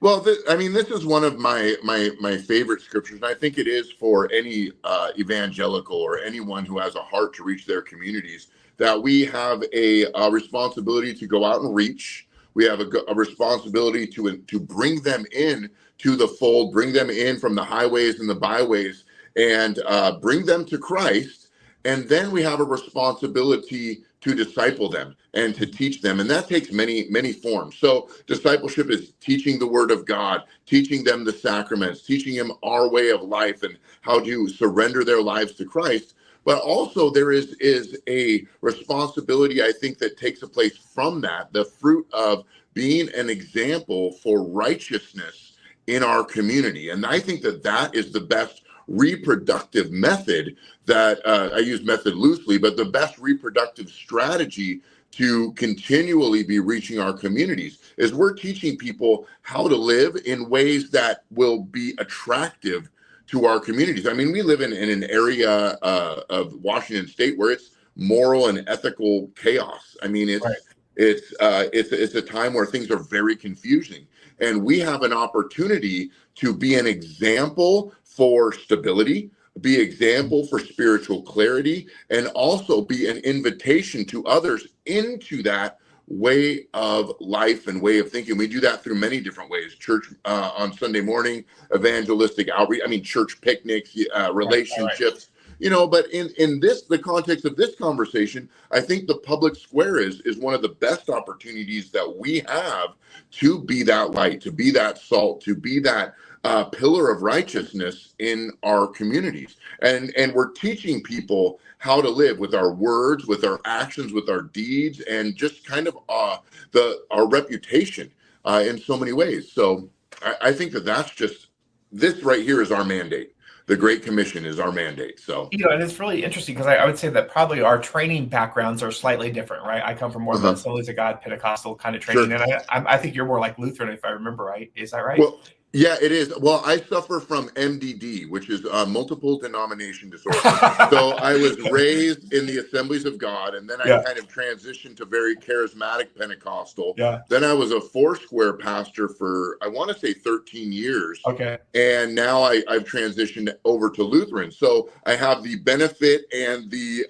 Well, I mean, this is one of my favorite scriptures, and I think it is for any evangelical or anyone who has a heart to reach their communities, that we have a responsibility to go out and reach. We have a responsibility to bring them in to the fold, bring them in from the highways and the byways, and bring them to Christ. And then we have a responsibility to disciple them and to teach them. And that takes many forms. So discipleship is teaching the word of God, teaching them the sacraments, teaching them our way of life and how to surrender their lives to Christ. But also there is a responsibility, I think, that takes a place from that, the fruit of being an example for righteousness in our community. And I think that is the best reproductive method that I use method loosely, but the best reproductive strategy to continually be reaching our communities is we're teaching people how to live in ways that will be attractive to our communities. I mean, we live in an area of Washington State where it's moral and ethical chaos. I mean, Right. it's a time where things are very confusing, and we have an opportunity to be an example for stability, be example for spiritual clarity, and also be an invitation to others into that way of life and way of thinking. We do that through many different ways: church on Sunday morning, evangelistic outreach, I mean, church picnics, relationships. But in the context of this conversation, I think the public square is one of the best opportunities that we have to be that light, to be that salt, to be that pillar of righteousness in our communities. And we're teaching people how to live with our words, with our actions, with our deeds, and just kind of our reputation in so many ways. So I think that's just, this right here is our mandate. The Great Commission is our mandate. So, and it's really interesting because I would say that probably our training backgrounds are slightly different, right? I come from more of the Assemblies of God Pentecostal kind of training, Sure. and I think you're more like Lutheran, if I remember right. Is that right? Well, yeah, it is. Well, I suffer from MDD, which is multiple denomination disorder. So I was raised in the Assemblies of God, and then I kind of transitioned to very charismatic Pentecostal. Yeah. Then I was a Foursquare pastor for, I want to say, 13 years. Okay. And now I've transitioned over to Lutheran. So I have the benefit and the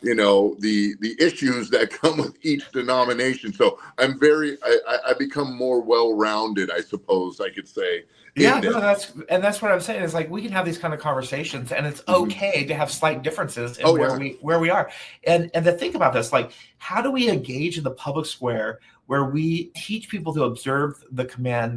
the issues that come with each denomination. So I'm I become more well-rounded, I suppose I could say. Yeah, no, that's what I'm saying. Is like we can have these kind of conversations, and it's okay to have slight differences in where we are. And to think about this, like, how do we engage in the public square where we teach people to observe the commandments